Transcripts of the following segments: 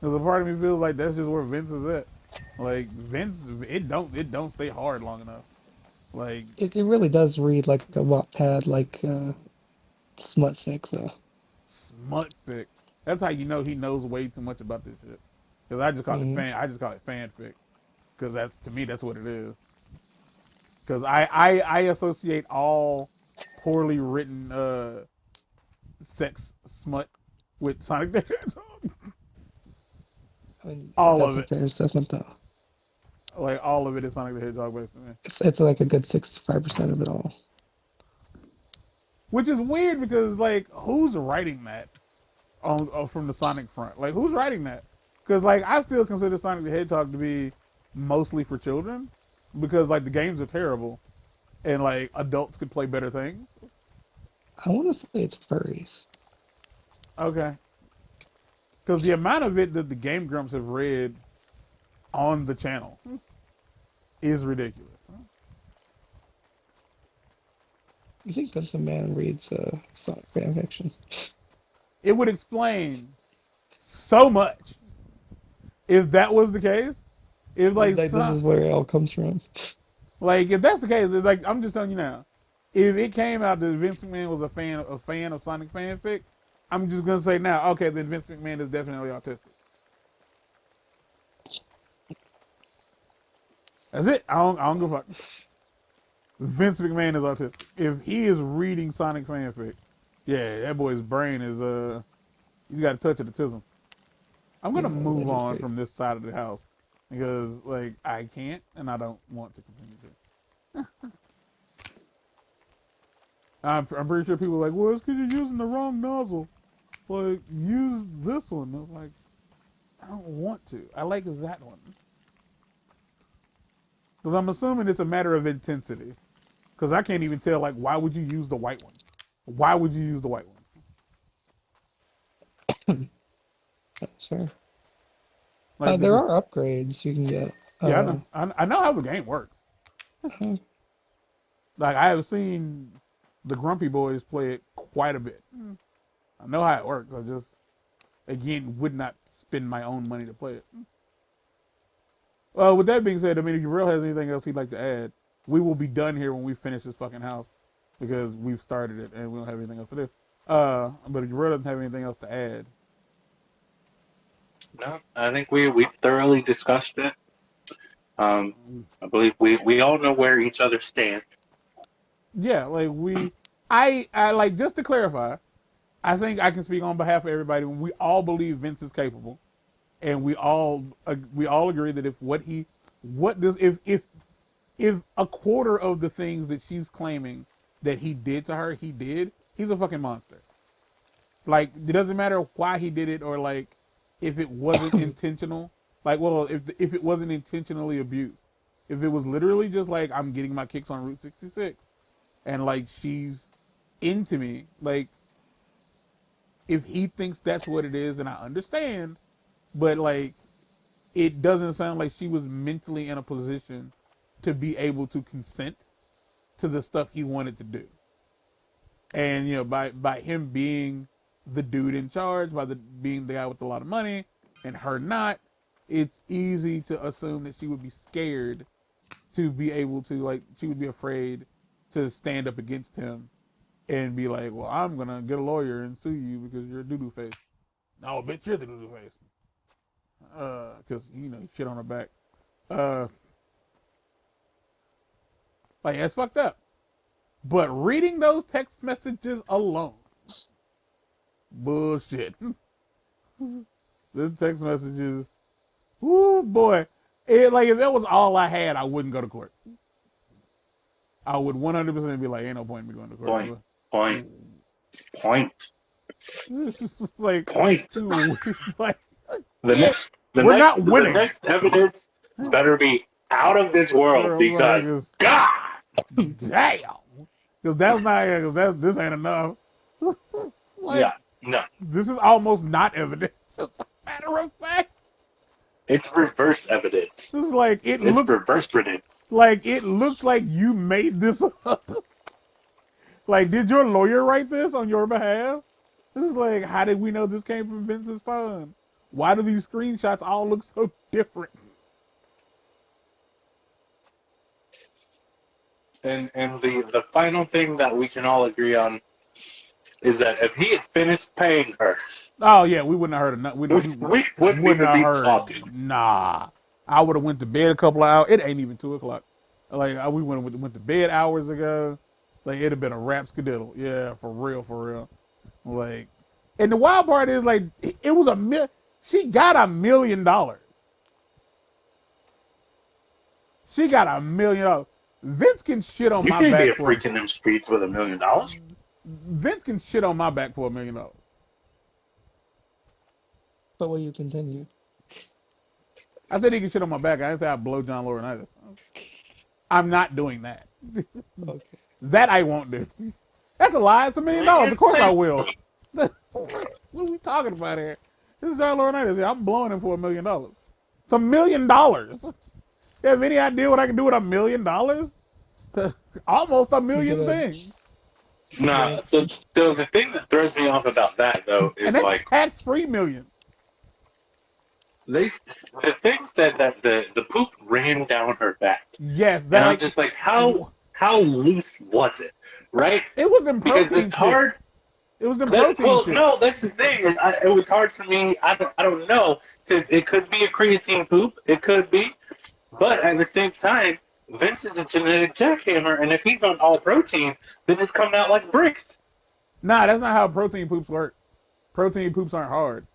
Because a part of me feels like that's just where Vince is at. Like Vince, it don't stay hard long enough. Like It really does read like a Wattpad, like smut fic, though. smut fic. That's how you know he knows way too much about this shit. Because I just call it Mm. fan. I just call it fanfic. Because that's to me that's what it is. Because I associate all poorly written sex smut with Sonic the Hedgehog. I mean, All that's of a it. fair assessment, though. Like all of it is Sonic the Hedgehog based on me. It's like a good 65% of it all. Which is weird because like who's writing that on from the Sonic front? Like who's writing that? Because like I still consider Sonic the Hedgehog to be mostly for children because like the games are terrible and like adults could play better things. I want to say it's furries. Okay. Because the amount of it that the Game Grumps have read on the channel is ridiculous. You think Vince McMahon reads Sonic fan fiction? It would explain so much if that was the case. If like Like, this some, is where it all comes from. like if that's the case, it's like I'm just telling you now. If it came out that Vince McMahon was a fan of Sonic fanfic, I'm just gonna say now, okay, then Vince McMahon is definitely autistic. That's it. I don't give a fuck. Vince McMahon is autistic. If he is reading Sonic fanfic, yeah, that boy's brain is he's got a touch of autism. I'm gonna move on Allegedly. from this side of the house because like I can't and I don't want to continue to. I'm pretty sure people are like, well, it's because you're using the wrong nozzle. Like, use this one. It's like, I don't want to. I like that one. Because I'm assuming it's a matter of intensity. Because I can't even tell, like, why would you use the white one? Why would you use the white one? That's fair. Like, There are upgrades you can get. yeah, I know. I know how the game works. Uh, Like, I have seen the Grumpy Boys play it quite a bit. I know how it works. I just, again, would not spend my own money to play it. With that being said, I mean, if Real has anything else he'd like to add, we will be done here when we finish this fucking house because we've started it and we don't have anything else to do. But if Real doesn't have anything else to add, No, I think we've thoroughly discussed it. I believe we all know where each other stand. yeah, like I like just to clarify, I think I can speak on behalf of everybody when we all believe Vince is capable, and we all agree that if a quarter of the things that she's claiming that he did to her, he did, he's a fucking monster. Like it doesn't matter why he did it or like if it wasn't intentional. Like well, if it wasn't intentionally abused, if it was literally just like I'm getting my kicks on Route 66, and like she's into me, like if he thinks that's what it is, and I understand, but like it doesn't sound like she was mentally in a position to be able to consent to the stuff he wanted to do. And by him being the dude in charge, being the guy with a lot of money, and her not, it's easy to assume that she would be scared to be able to like she would be afraid to stand up against him and be like, well, I'm gonna get a lawyer and sue you because you're a doo doo face. No, bitch, you're the doo doo face. Because you shit on her back. Uh, like it's fucked up. But reading those text messages alone, bullshit. The text messages, ooh boy. Like if that was all I had, I wouldn't go to court. I would 100% be like, ain't no point in me going to court. Point, point, point, like, point. like, The yeah, next, the we're next, not the winning. next evidence better be out of this world because God. Damn, because that's not because this ain't enough. Like Yeah, no, this is almost not evidence. As a matter of fact, it's reverse evidence. this is like It's reverse evidence. it looks like you made this up. Like, did your lawyer write this on your behalf? It was like, how did we know this came from Vince's phone? Why do these screenshots all look so different? And the final thing that we can all agree on is that if he had finished paying her, Oh yeah, we wouldn't have heard enough. we wouldn't Wouldn't even have be heard. talking. Nah, I would have went to bed a couple of hours. It ain't even 2:00. Like we went to bed hours ago. Like it'd have been a rap skedaddle. Yeah, for real. Like, and the wild part is like it was she got $1 million. She got $1 million. Vince can shit on You my can't be back a for freak in them streets with $1 million. Vince can shit on my back for $1 million. But will you continue? I said he can shit on my back. I didn't say I'd blow John Laurinaitis. I'm not doing that. Okay. That I won't do. That's a lie. It's $1 million. Of course I will. What are we talking about here? This is John Laurinaitis. Yeah, I'm blowing him for $1 million. It's $1 million. You have any idea what I can do with $1 million? Almost a million Good. things. Nah, so the thing that throws me off about that though And is that's like tax-free million. the things that the poop ran down her back. Yes, And that I'm just like, how loose was it? Right? it was them Because protein it's hard. chicks. It was them protein Well, chicks. no, that's the thing. It was hard for me. I don't know. Because it could be a creatine poop. It could be. But at the same time, Vince is a genetic jackhammer, and if he's on all protein, then it's coming out like bricks. Nah, that's not how protein poops work. Protein poops aren't hard.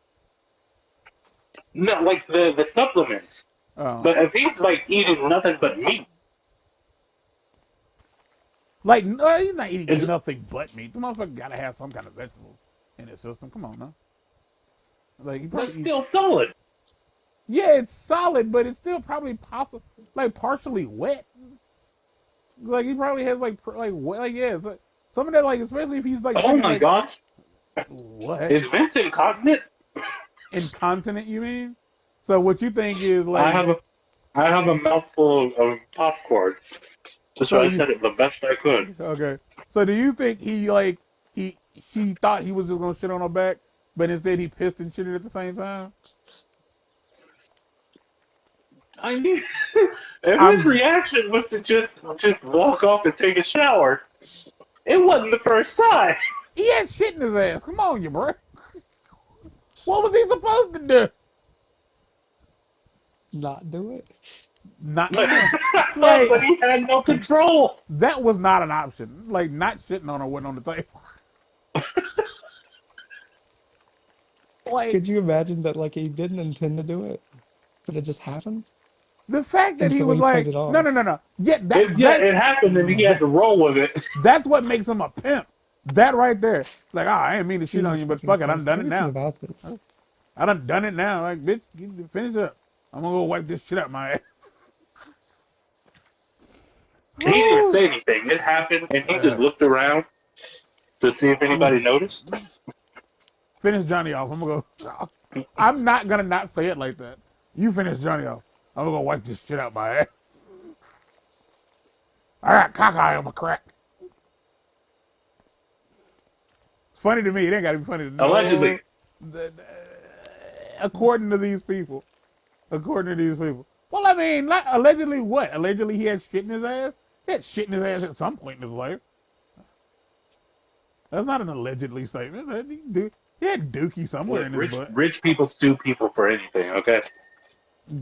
No, like the supplements. Oh. But if he's like eating nothing but meat, Like, no, he's not eating It's- nothing but meat. The motherfucker gotta have some kind of vegetables in his system. Come on, now. Like, he that's probably eats. still solid. Yeah, it's solid, but it's still probably partially wet. Like, he probably has, yeah. It's like, some of that, like, especially if he's, like, Oh drinking, my like, gosh. what? Is Vince incontinent? Incontinent, you mean? So what you think is, I like, have a mouthful of popcorn. Just so so I you, said it the best I could. okay. So do you think he thought he was just gonna shit on her back, but instead he pissed and shitted at the same time? I mean, if I'm his reaction was to just walk off and take a shower, it wasn't the first time. He had shit in his ass. Come on, you bro. What was he supposed to do? Not do it. Not But, like but he had no control. that was not an option. Like not shitting on her wasn't on the table. Like Could you imagine that like he didn't intend to do it, but it just happened? the fact that And he so was he like, played it off. no. Yeah, It happened and he had to roll with it. that's what makes him a pimp. That right there. Like, I ain't mean to shit on Jesus you, but fucking fuck it, I Christ, done it everything now. about this. I done it now. Like, bitch, finish up. I'm gonna go wipe this shit out my ass. He didn't say anything. It happened and he just looked around to see if anybody noticed. Finish Johnny off. I'm gonna go. I'm not gonna not say it like that. You finish Johnny off. I'm gonna go wipe this shit out my ass. I got cockeye on my crack. It's funny to me. It ain't gotta be funny to Allegedly. According to these people. Well, I mean, not allegedly what? Allegedly he had shit in his ass? He had shit in his ass at some point in his life. That's not an allegedly statement. He had dookie somewhere in his butt. Rich people sue people for anything, okay?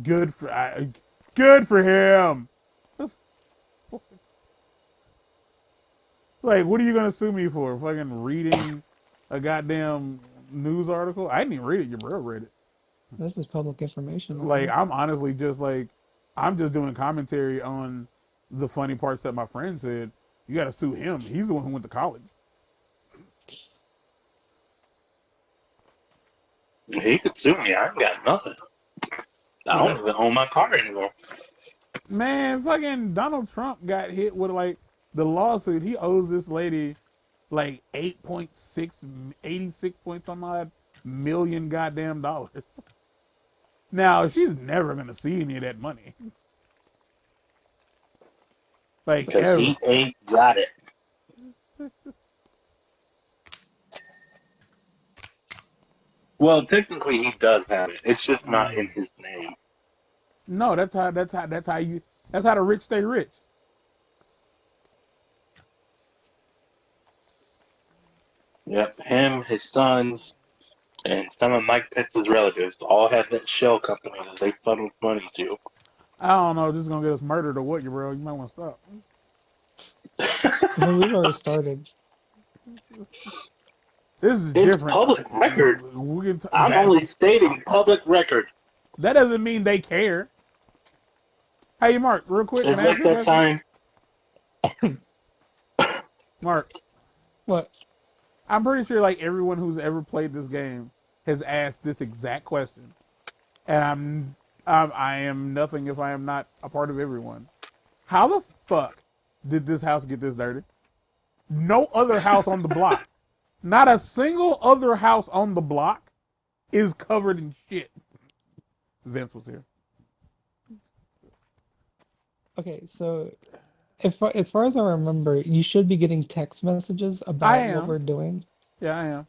Good for him. Like, what are you gonna sue me for? Fucking reading a goddamn news article? I didn't even read it. Your bro read it. This is public information. Like, I'm honestly just like, I'm just doing commentary on the funny parts that my friend said. You gotta sue him. He's the one who went to college. He could sue me. I ain't got nothing. I don't even own my car anymore. Man, fucking Donald Trump got hit with like the lawsuit. He owes this lady like 86 point some odd million goddamn dollars. Now she's never gonna see any of that money. Like Because ever. he ain't got it. Well, technically he does have it. It's just not in his name. No, that's how the rich stay rich. Yep, him, his sons, and some of Mike Pence's relatives all have that shell company that they funnel money to. I don't know, this is gonna get us murdered or what, you bro? You might want to stop. I mean, we've already started. This is It's different. public record. We can I'm only stating public record. that doesn't mean they care. Hey, Mark, real quick, It's can I ask like you a that question? time. Mark, What? I'm pretty sure like everyone who's ever played this game has asked this exact question, and I am nothing if I am not a part of everyone. How the fuck did this house get this dirty? No other house on the block, not a single other house on the block, is covered in shit. Vince was here. Okay, so as far as I remember, you should be getting text messages I about am. what we're doing. Yeah, I am.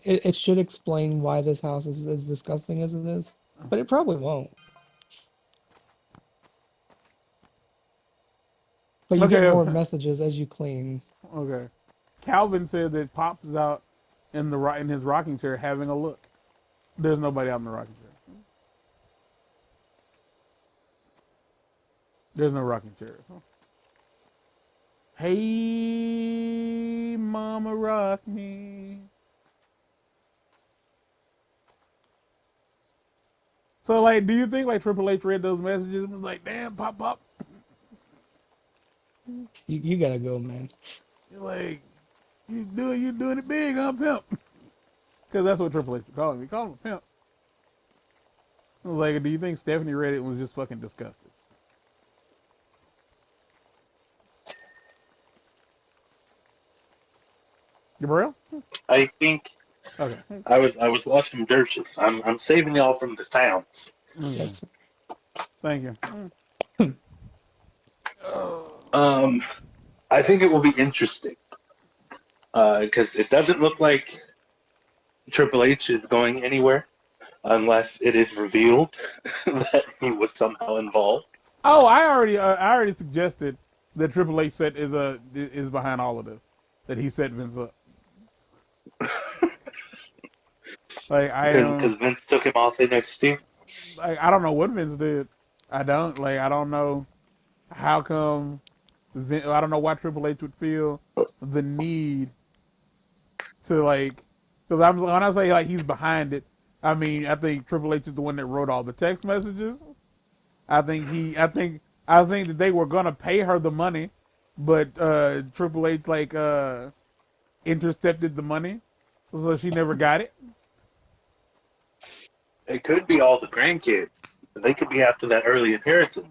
It should explain why this house is as disgusting as it is, but it probably won't. But you get Okay. more messages as you clean. Okay. Calvin said that Pops is out in his rocking chair having a look. There's nobody out in the rocking chair. There's no rocking chair. Hey, mama, rock me. So, like, do you think like Triple H read those messages and was like, "Damn, Pop, You gotta go, man. you're like, you doing it big, huh, pimp?" Because that's what Triple H would call him. He called him a pimp. I was like, do you think Stephanie read it and was just fucking disgusted? Gabriel? I think Okay. I was watching Dirches. I'm saving y'all from the sounds. Okay. That's Thank you. I think it will be interesting because it doesn't look like Triple H is going anywhere unless it is revealed that he was somehow involved. Oh, I already suggested that Triple H is behind all of this. That he set Vince up. Like Because Vince took him off NXT. I don't know what Vince did. I don't know how come I don't know why Triple H would feel the need to like, because when I say like he's behind it, I mean I think Triple H is the one that wrote all the text messages. I think that they were gonna pay her the money, but Triple H like intercepted the money, so she never got it. It could be all the grandkids. They could be after that early inheritance.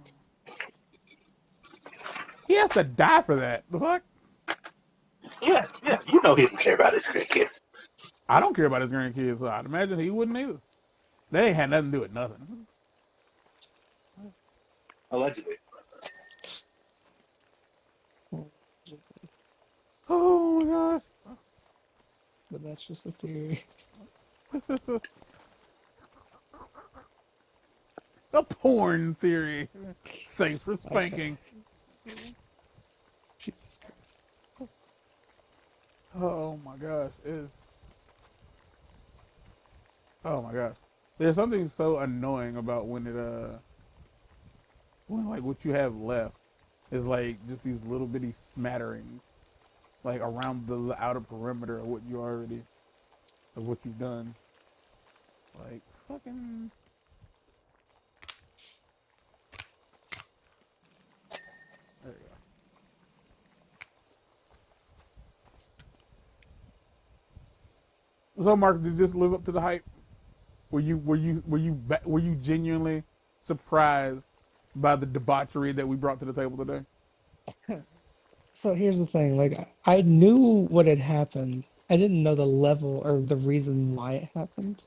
He has to die for that. The fuck? Yeah, you know he didn't care about his grandkids. I don't care about his grandkids, so I'd imagine he wouldn't either. They ain't had nothing to do with nothing. Allegedly. Oh my gosh. but that's just a theory. A porn theory. Thanks for spanking. Jesus Christ. Oh my gosh. Oh my gosh. There's something so annoying about when like what you have left is like just these little bitty smatterings, like around the outer perimeter of what you've done. Like fucking. There you go. So, Mark, did this live up to the hype? Were you genuinely surprised by the debauchery that we brought to the table today? So here's the thing, like I knew what had happened. I didn't know the level or the reason why it happened.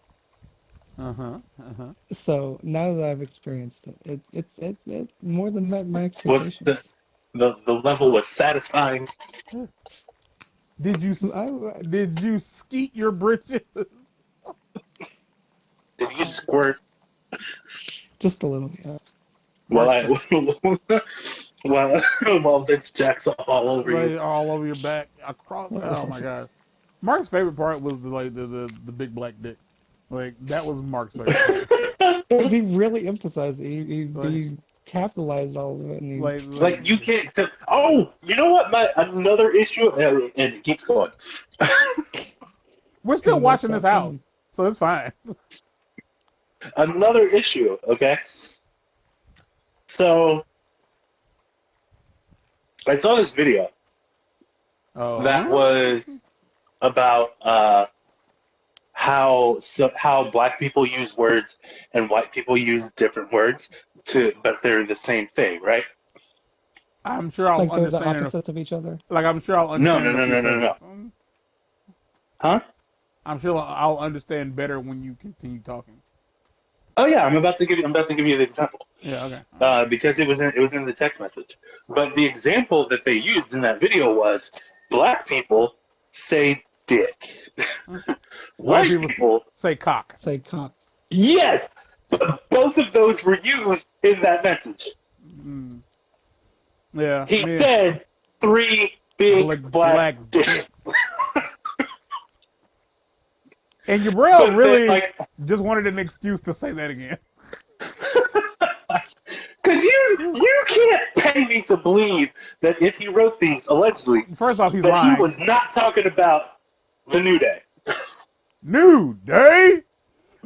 So now that I've experienced it, it more than met my Was expectations. the level was satisfying. Did you skeet your britches? Did you squirt Just a little, yeah. while while Vince jacks all over you? Like all over your back, across. Oh my god. Mark's favorite part was the big black dicks. Like that was Mark's favorite part. Because he really emphasized it. Like, He capitalized all of it. And Like you can't. Oh, you know what? My another issue, and it keeps going. we're still Couldn't watching this stop house, him. so it's fine. Another issue. Okay. So I saw this video Oh, that was about how black people use words and white people use different words but they're the same thing, right? I'm sure I'll Like they're the understand. opposites of each other. Like I'm sure I'll No, understand no, in a no, few no, no, no. seconds. Huh? I'm sure I'll understand better when you continue talking. Oh yeah, I'm about to give you the example. Yeah. Okay. Because it was in the text message. But the example that they used in that video was black people say dick. White people say cock. Say cock. yes, but both of those were used in that message. Mm. Yeah. He said 3 big black dicks. And your bro But really like, just wanted an excuse to say that again. because you can't pay me to believe that if he wrote these allegedly, First off, he's that lying. he was not talking about the New Day. New Day?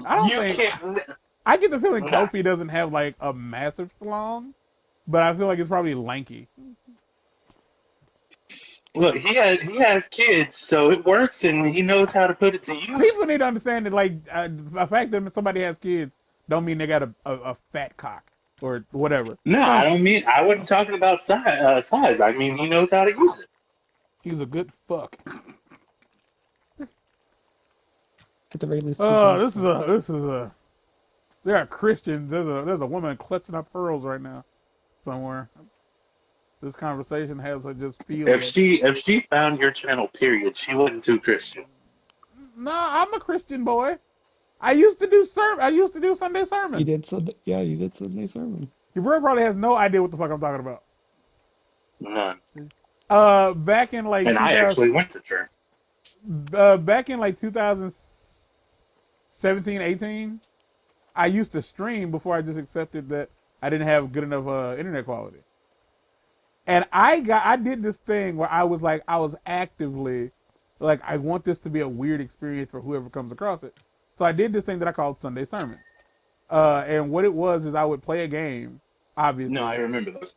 I don't You think. can't. I get the feeling Nah. Kofi doesn't have like a massive schlong, but I feel like it's probably lanky. Look, he has kids, so it works, and he knows how to put it to use. People need to understand that like the fact that somebody has kids don't mean they got a fat cock or whatever. No, So, I don't mean. I wasn't talking about size. I mean, he knows how to use it. he's a good fuck. At the very least. This is a. There are Christians. There's a woman clutching her pearls right now, somewhere. This conversation has her just feeling. If she found your channel, period, she wasn't too Christian. No, I'm a Christian boy. I used to do Sunday sermon. You did Sunday, yeah, you did Sunday sermon. Your brother probably has no idea what the fuck I'm talking about. None. Back in like And 2000, I actually went to church. back in like 2017, 18, I used to stream before I just accepted that I didn't have good enough internet quality. And I did this thing where I was actively like, I want this to be a weird experience for whoever comes across it. So I did this thing that I called Sunday Sermon. And what it was is I would play a game, obviously. No, I remember those.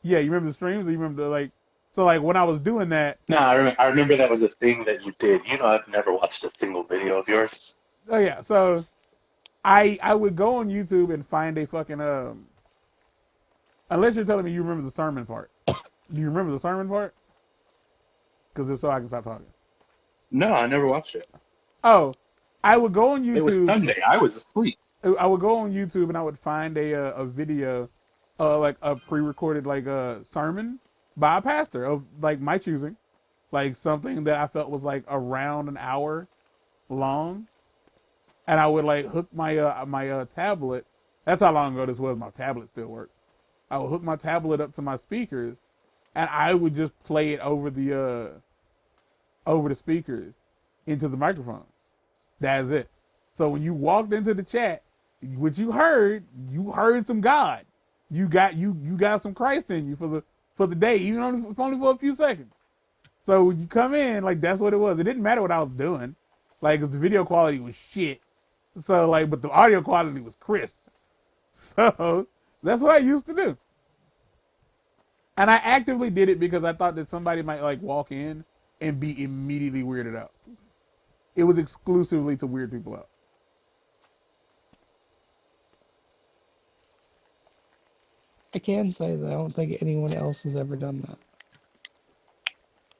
Yeah, you remember the streams? Or you remember so like when I was doing that. No, I remember that was a thing that you did. You know, I've never watched a single video of yours. Oh yeah, so I would go on YouTube and find a fucking unless you're telling me you remember the sermon part. Do you remember the sermon part? Because if so, I can stop talking. No, I never watched it. Oh, I would go on YouTube. It was Sunday. I was asleep. I would go on YouTube and I would find a video, like a pre-recorded like a sermon by a pastor of like my choosing, like something that I felt was like around an hour long, and I would like hook my tablet. That's how long ago this was. My tablet still worked. I would hook my tablet up to my speakers, and I would just play it over the speakers into the microphone. That's it. So when you walked into the chat, what you heard some God. You got some Christ in you for the day, even if only for a few seconds. So when you come in, like that's what it was. It didn't matter what I was doing, like 'cause the video quality was shit. So like, but the audio quality was crisp. So that's what I used to do. And I actively did it because I thought that somebody might like walk in and be immediately weirded out. It was exclusively to weird people out. I can say that I don't think anyone else has ever done that.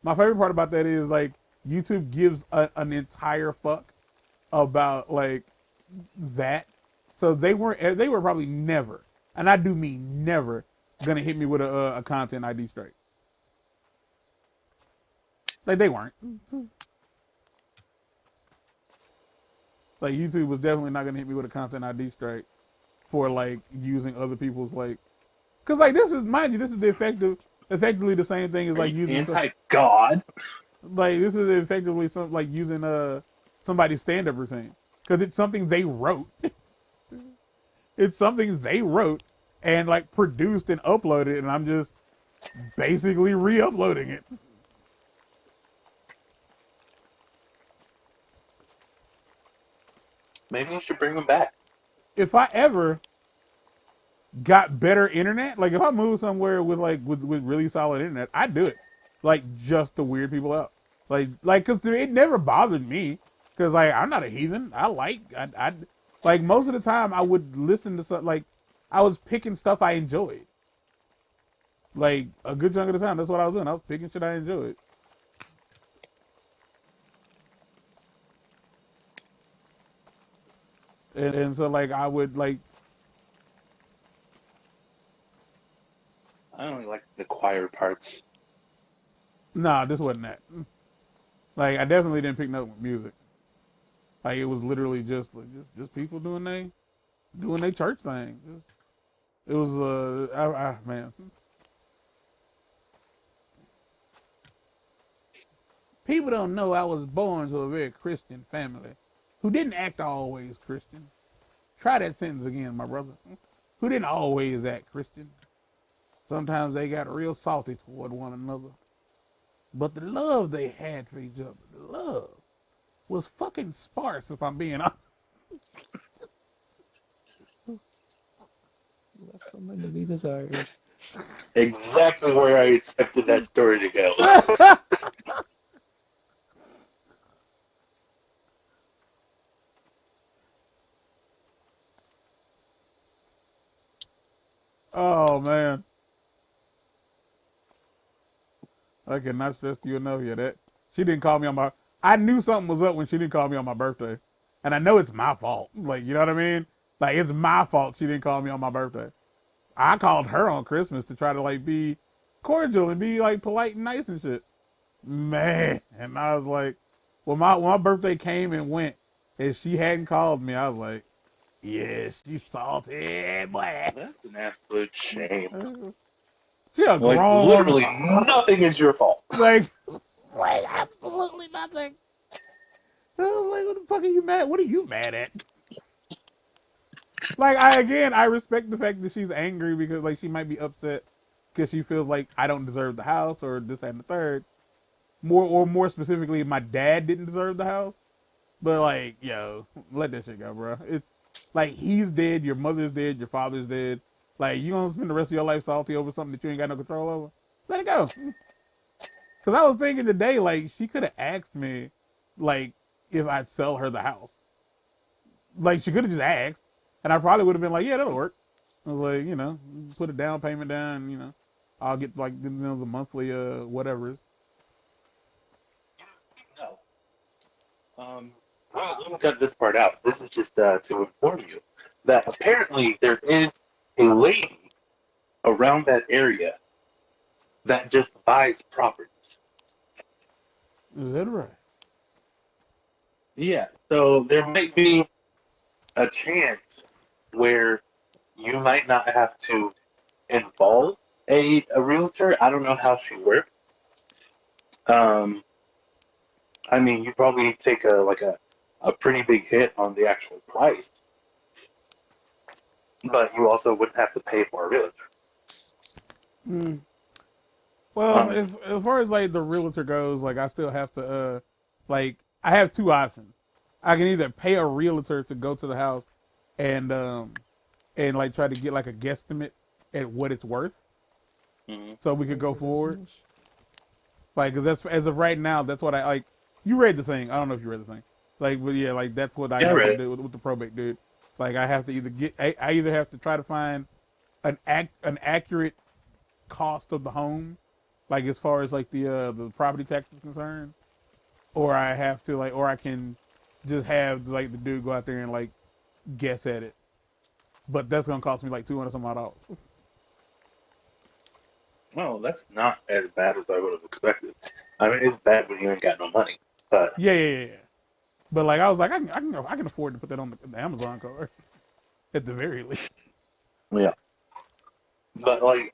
My favorite part about that is like YouTube gives an entire fuck about like that. So they were probably never, and I do mean never, gonna hit me with a content ID straight. Like they weren't. Like YouTube was definitely not gonna hit me with a content ID strike for like using other people's like, cause like this is, mind you, this is effectively the same thing as Are like you using anti-God? like this is effectively some like using somebody's stand up routine, cause it's something they wrote. It's something they wrote and like produced and uploaded, and I'm just basically re-uploading it. Maybe you should bring them back. If I ever got better internet, like if I moved somewhere with with really solid internet, I'd do it. Like just to weird people out. Like cause it never bothered me. Cause like I'm not a heathen. I like most of the time I would listen to stuff like I was picking stuff I enjoyed. Like a good chunk of the time, that's what I was doing. I was picking shit I enjoyed. And so like I would like, I only like the choir parts. nah, this wasn't that. Like I definitely didn't pick nothing with music. Like it was literally just like just people doing they church thing. It was man. People don't know I was born to a very Christian family who didn't act always Christian. Try that sentence again, my brother. Who didn't always act Christian. Sometimes they got real salty toward one another. But the love they had for each other, the love, was fucking sparse, if I'm being honest. Left something to be desired. Exactly where I expected that story to go. Oh, man. I cannot stress to you enough. Yeah, that she didn't call me on my. I knew something was up when she didn't call me on my birthday, and I know it's my fault. Like you know what I mean? Like it's my fault she didn't call me on my birthday. I called her on Christmas to try to like be cordial and be like polite and nice and shit. Man, and I was like, when my birthday came and went, and she hadn't called me, I was like, yeah, she's salty, boy. That's an absolute shame. She a Like, grown woman. literally nothing is your fault. Like absolutely nothing. I was like, what the fuck are you mad? What are you mad at? Like, I respect the fact that she's angry because, like, she might be upset because she feels like I don't deserve the house or this, that, and the third. More specifically, my dad didn't deserve the house. But, like, yo, let that shit go, bro. It's like he's dead, your mother's dead, your father's dead. Like, you gonna spend the rest of your life salty over something that you ain't got no control over? Let it go. Because I was thinking today, like, she could have asked me, like, if I'd sell her the house. Like, she could have just asked, and I probably would have been like, yeah, that'll work. I was like, you know, put a down payment down, you know, I'll get, like, the monthly, whatever's. No. Well, let me cut this part out. This is just to inform you that apparently there is a lady around that area that just buys properties. Is that right? Yeah, so there might be a chance where you might not have to involve a realtor. I don't know how she works. I mean, you probably take a pretty big hit on the actual price, but you also wouldn't have to pay for a realtor. Mm. Well, Um, as far as like the realtor goes, like I still have to like I have two options. I can either pay a realtor to go to the house and like try to get like a guesstimate at what it's worth, mhm. so we could go forward. Like, cause that's as of right now, that's what I like. You read the thing. I don't know if you read the thing. Like, but yeah, like that's what I Yeah, I have read to it. do with the probate dude. Like, I have to either I either have to try to find an accurate cost of the home, like as far as like the property tax is concerned, or I have to like, or I can just have like the dude go out there and like guess at it. But that's gonna cost me like $200 some odd dollars. Well, that's not as bad as I would have expected. I mean, it's bad when you ain't got no money, but Yeah. But like I was like, I can afford to put that on the Amazon card at the very least. Yeah. But like,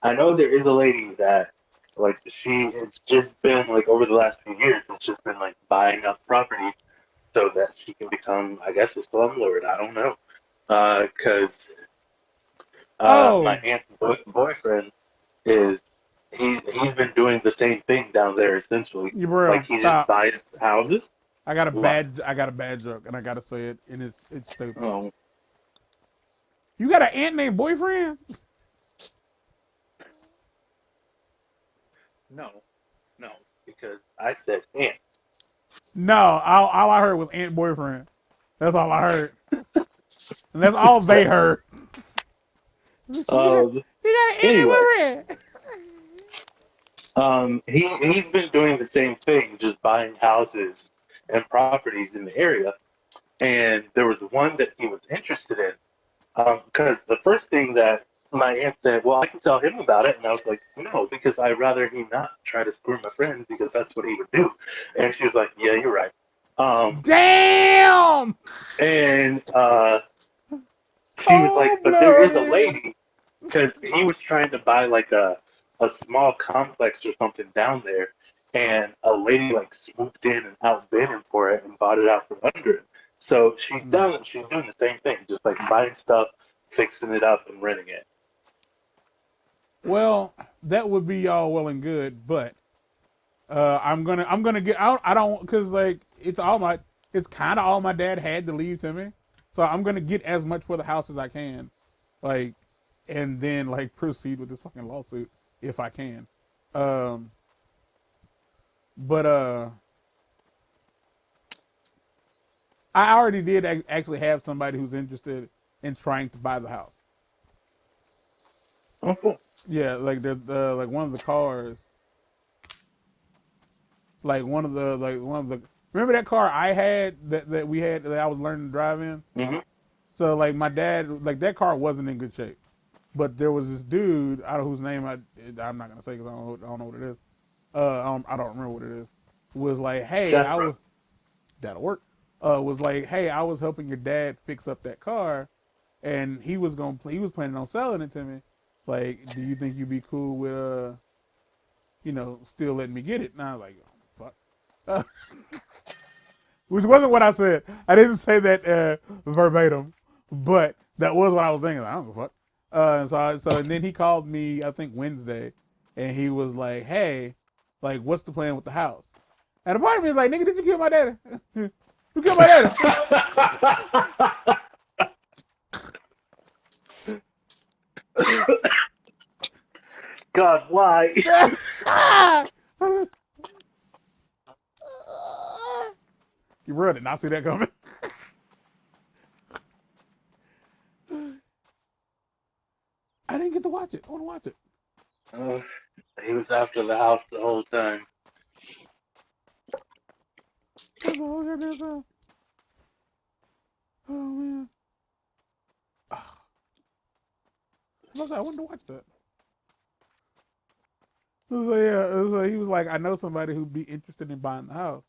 I know there is a lady that, like, she it's just been like over the last few years, it's just been like buying up property so that she can become, I guess, a slumlord. I don't know, because my Oh, aunt's boyfriend is he's been doing the same thing down there essentially. you Like bro, he just stop. buys houses. What? I got a bad joke, and I gotta say it, and it's stupid. Oh You got an aunt named boyfriend? no, no, because I said aunt. No, all I heard was aunt boyfriend. That's all I heard, and that's all they heard. Um. You got an Anyway, aunt boyfriend. he's been doing the same thing, just buying houses and properties in the area. And there was one that he was interested in. Because the first thing that my aunt said, well, I can tell him about it. And I was like, no, because I'd rather he not try to screw my friend because that's what he would do. And she was like, yeah, you're right. Damn, And she was like, cold but there is a blooded. lady because he was trying to buy like a small complex or something down there. And a lady like swooped in and outbid him for it and bought it out from under him. So she's doing the same thing, just like buying stuff, fixing it up, and renting it. Well, that would be all well and good, but I'm gonna get out. I don't because like it's kind of all my dad had to leave to me, so I'm gonna get as much for the house as I can, like, and then like proceed with this fucking lawsuit if I can. Um, but I already did actually have somebody who's interested in trying to buy the house. Oh, cool. Yeah, like the like one of the cars, one of the. Remember that car I had that we had that I was learning to drive in. Hmm. So like my dad, like that car wasn't in good shape, but there was this dude, I don't know whose name I'm not gonna say because I don't know what it is. I don't remember what it is. Was like, hey, I Jethro. was that'll work. Was like, hey, I was helping your dad fix up that car, and he was planning on selling it to me. Like, do you think you'd be cool with still letting me get it? And I was like, oh, fuck. Which wasn't what I said. I didn't say that verbatim, but that was what I was thinking. Like, I don't give a fuck. And then he called me, I think Wednesday, and he was like, hey, like, what's the plan with the house? And the part of me was like, nigga, did you kill my daddy? You killed my daddy. God, why? You really did not see that coming. I didn't get to watch it. I want to watch it. Uh, he was after the house the whole time. That's the whole goddamn time. Oh man. I wanted to watch that. So he was like, I know somebody who'd be interested in buying the house.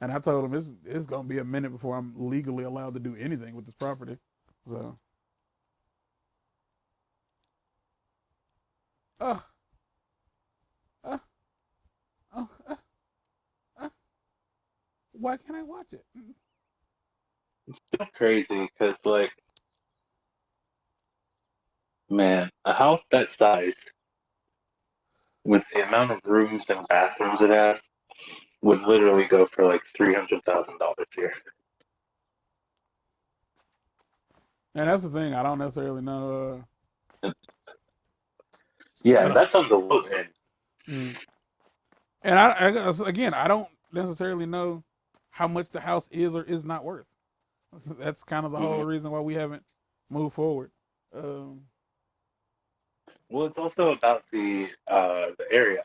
And I told him it's gonna be a minute before I'm legally allowed to do anything with this property. So uh, uh, uh, uh, uh, why can't I watch it? It's crazy because, like, man, a house that size with the amount of rooms and bathrooms it has would literally go for like $300,000 here. And that's the thing. I don't necessarily know. I Yeah, don't. that's on the low end. And again, I don't necessarily know how much the house is or is not worth. That's kind of the whole reason why we haven't moved forward. Well, it's also about the area.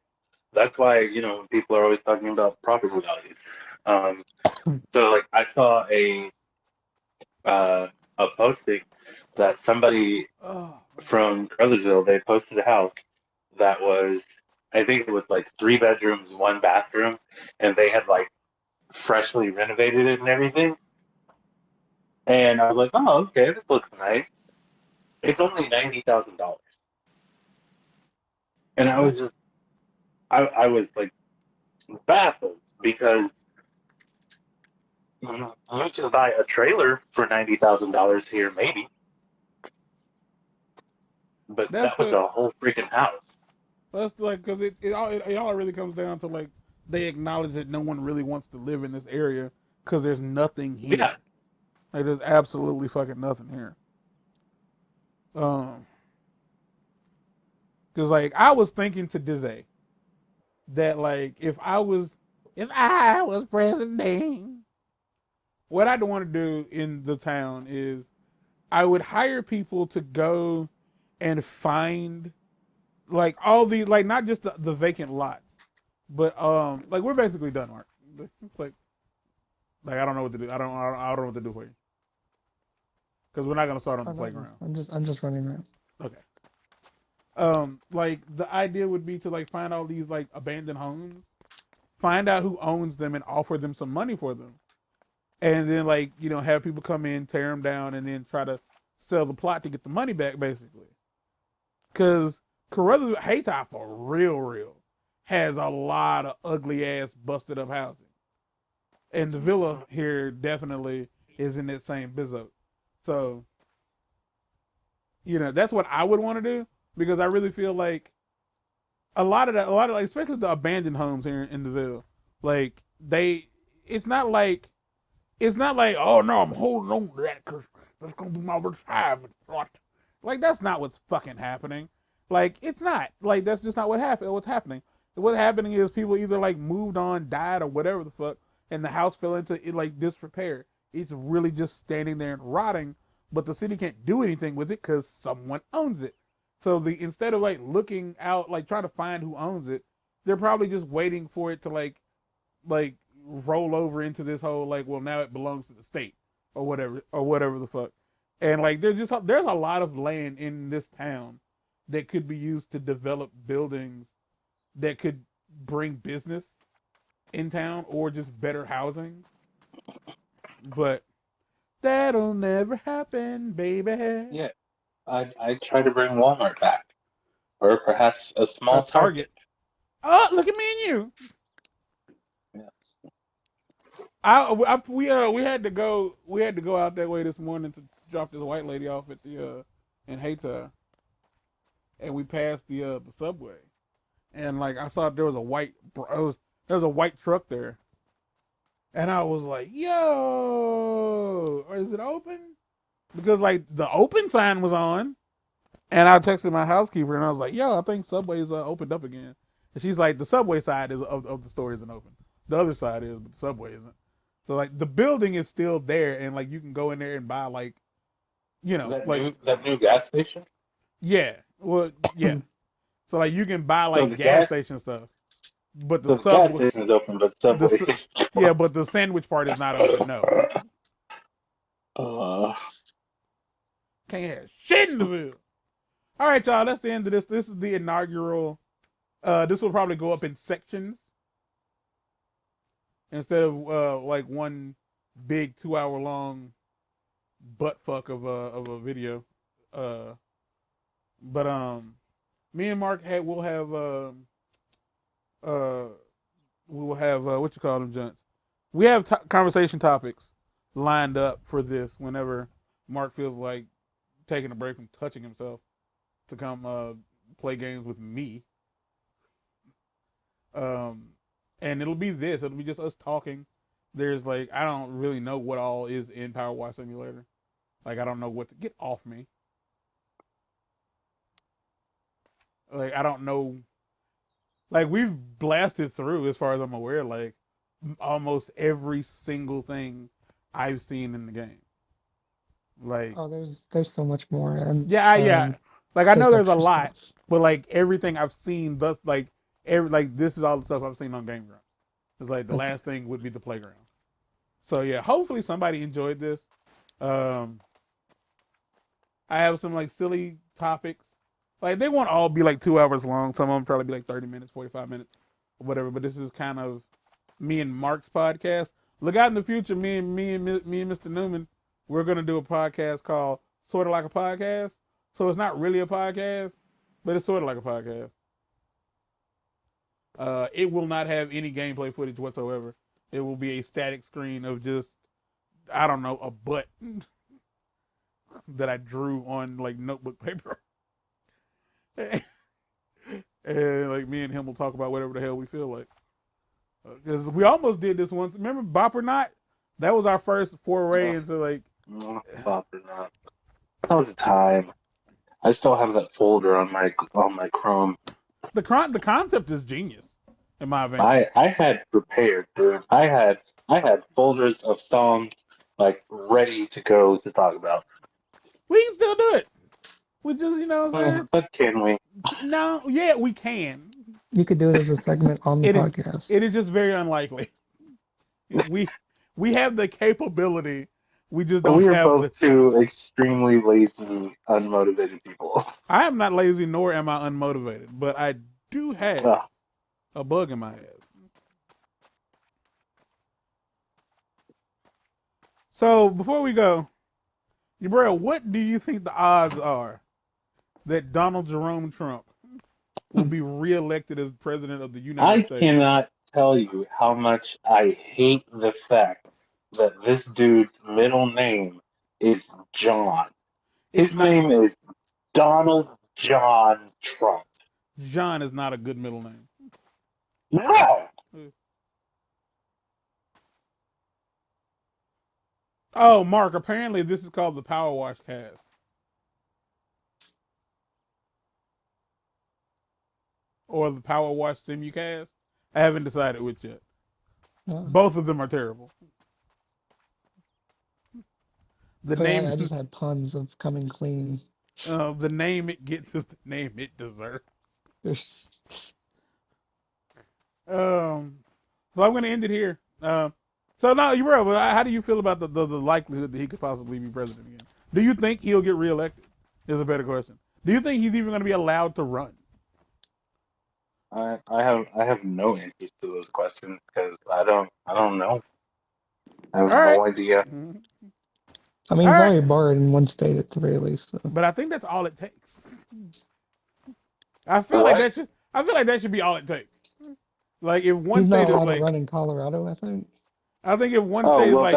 That's why people are always talking about property values. So like I saw a posting that somebody Oh, from Crothersville, they posted a house that was, I think it was like 3 bedrooms, 1 bathroom, and they had like freshly renovated it and everything. And I was like, oh, okay, this looks nice. It's only $90,000. And I was just, I was like baffled because you can buy a trailer for $90,000 here, maybe, but That's that was the a whole freaking house. that's like because it all really comes down to like they acknowledge that no one really wants to live in this area because there's nothing here. Yeah, Like there's absolutely fucking nothing here. Um, because like I was thinking to Dizzy that like if I was president, what I'd want to do in the town is I would hire people to go and find like all the like not just the vacant lots, but like we're basically done, Mark. Like I don't know what to do. I don't know what to do for you because we're not gonna start on the playground. I'm just running around. Okay. Like the idea would be to like find all these like abandoned homes, find out who owns them, and offer them some money for them, and then like have people come in, tear them down, and then try to sell the plot to get the money back, basically. Because Carruthers Haytop for real has a lot of ugly ass busted up housing, and the villa here definitely is in that same bizzo. So that's what I would want to do because I really feel like a lot of like especially the abandoned homes here in the Ville, like it's not like oh no I'm holding on to that because that's gonna be my retirement plot. Like that's not what's fucking happening. Like it's not like that's just not what happened. What's happening? What's happening is people either like moved on, died, or whatever the fuck, and the house fell into like disrepair. It's really just standing there and rotting, but the city can't do anything with it because someone owns it. So instead of like looking out, like trying to find who owns it, they're probably just waiting for it to like roll over into this whole like, well now it belongs to the state or whatever the fuck. And like there's a lot of land in this town that could be used to develop buildings that could bring business in town or just better housing. But that'll never happen, baby. yeah. I'd try to bring Walmart back, or perhaps a A small Target. Target. Oh, look at me and you. Yeah. We had to go out that way this morning to drop this white lady off at the in Hayti, and we passed the subway, and like I saw there was a white truck there, and I was like, yo, is it open? Because like the open sign was on, and I texted my housekeeper and I was like, yo, I think Subway's opened up again, and she's like, the Subway side of the store isn't open, the other side is, but the Subway isn't. So like the building is still there, and like you can go in there and buy like, That new gas station. yeah, well, yeah. So like you can buy So like the gas gas station stuff, but the the gas Subway, station is open, but Subway. yeah, but the sandwich part is not open. No, Uh, can't have shit in the Ville. All right, y'all. That's the end of this. This is the inaugural. This will probably go up in sections instead of like one big 2 hour long butt fuck of a video. But me and Mark will have what you call them, gents. We have conversation topics lined up for this whenever Mark feels like taking a break from touching himself to come play games with me. And it'll be this. It'll be just us talking. There's like I don't really know what all is in Power Wash Simulator. Like I don't know what to get off me. Like I don't know. Like we've blasted through, as far as I'm aware, like almost every single thing I've seen in the game. Like Oh, there's so much more, and yeah. Like I know there's a extra lot, stuff. but like everything I've seen, thus like this is all the stuff I've seen on Game Grumps. It's like the Okay. last thing would be the playground. So yeah, hopefully somebody enjoyed this. I have some like silly topics. Like they won't all be like 2 hours long. Some of them probably be like 30 minutes, 45 minutes, or whatever. But this is kind of me and Mark's podcast. look out in the future. Me and Mr. Newman, we're gonna do a podcast called Sort of Like a Podcast. So it's not really a podcast, but it's sort of like a podcast. It will not have any gameplay footage whatsoever. It will be a static screen of just, I don't know, a butt that I drew on like notebook paper. And like me and him will talk about whatever the hell we feel like. Because we almost did this once. Remember Bop or Not? That was our first foray into like. Bop or Not. That was a time. I still have that folder on my Chrome. The concept is genius, in my opinion. I had prepared, dude. I had folders of songs like ready to go to talk about. We can still do it. We just, you know what I'm saying? But can we? No, yeah, we can. You could do it as a segment on the podcast. It is just very unlikely. We have the capability. We just don't have both two extremely lazy, unmotivated people. I am not lazy, nor am I unmotivated, but I do have a bug in my head. So before we go, bro, what do you think the odds are that Donald Jerome Trump will be reelected as president of the United States? I cannot tell you how much I hate the fact that this dude's middle name is John. His name is Donald John Trump. John is not a good middle name. No. Oh, Mark, apparently this is called the Power Washcast. Or the Power Wash Simulcast. I haven't decided which yet. Both of them are terrible. I just had puns of coming clean. The name it gets is the name it deserves. So I'm going to end it here. So now, bro, how do you feel about the likelihood that he could possibly be president again? Do you think he'll get reelected? Is a better question. Do you think he's even going to be allowed to run? I have no answers to those questions because I don't know. I have no idea. Mm-hmm. I mean, he's already barred in one state at the very least. So. But I think that's all it takes. I feel like that should be all it takes. Like if one he's state not allowed is like, to run in Colorado, I think. I think if one state is like,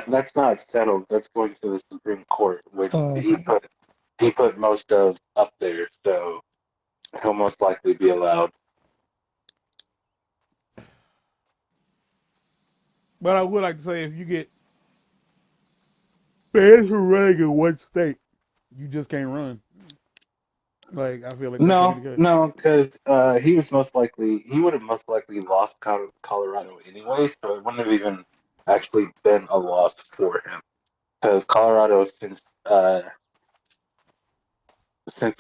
that's not settled. That's going to the Supreme Court, which he put most of up there, so he'll most likely be allowed. But I would like to say, if you get banned from running in one state, you just can't run. Like I feel like no, because he would have most likely lost Colorado anyway, so it wouldn't have even actually been a loss for him. Because Colorado, since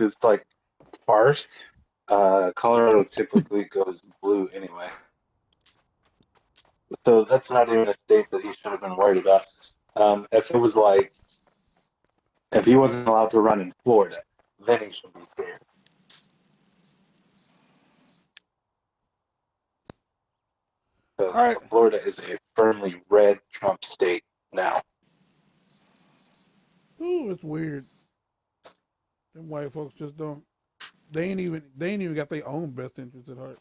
it's like sparse, Colorado typically goes blue anyway. So that's not even a state that he should have been worried about. If it was like, if he wasn't allowed to run in Florida, then he should be scared. Because right. Florida is a firmly red Trump state now. Ooh, it's weird. Them white folks just don't. They ain't even got their own best interests at heart.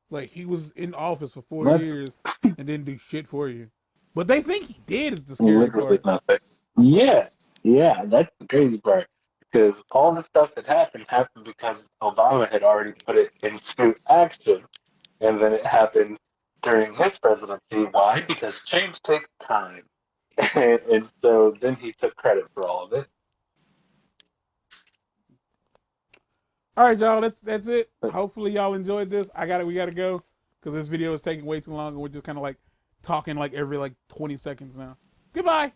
Like he was in office for 4 years and didn't do shit for you, but they think he did. Is the scary part. Nothing. Yeah, that's the crazy part. Because all the stuff that happened because Obama had already put it into action, and then it happened during his presidency. Why? Because change takes time, and so then he took credit for all of it. All right, y'all. That's it. Hopefully, y'all enjoyed this. We gotta go because this video is taking way too long, and we're just kind of like talking like every 20 seconds now. Goodbye.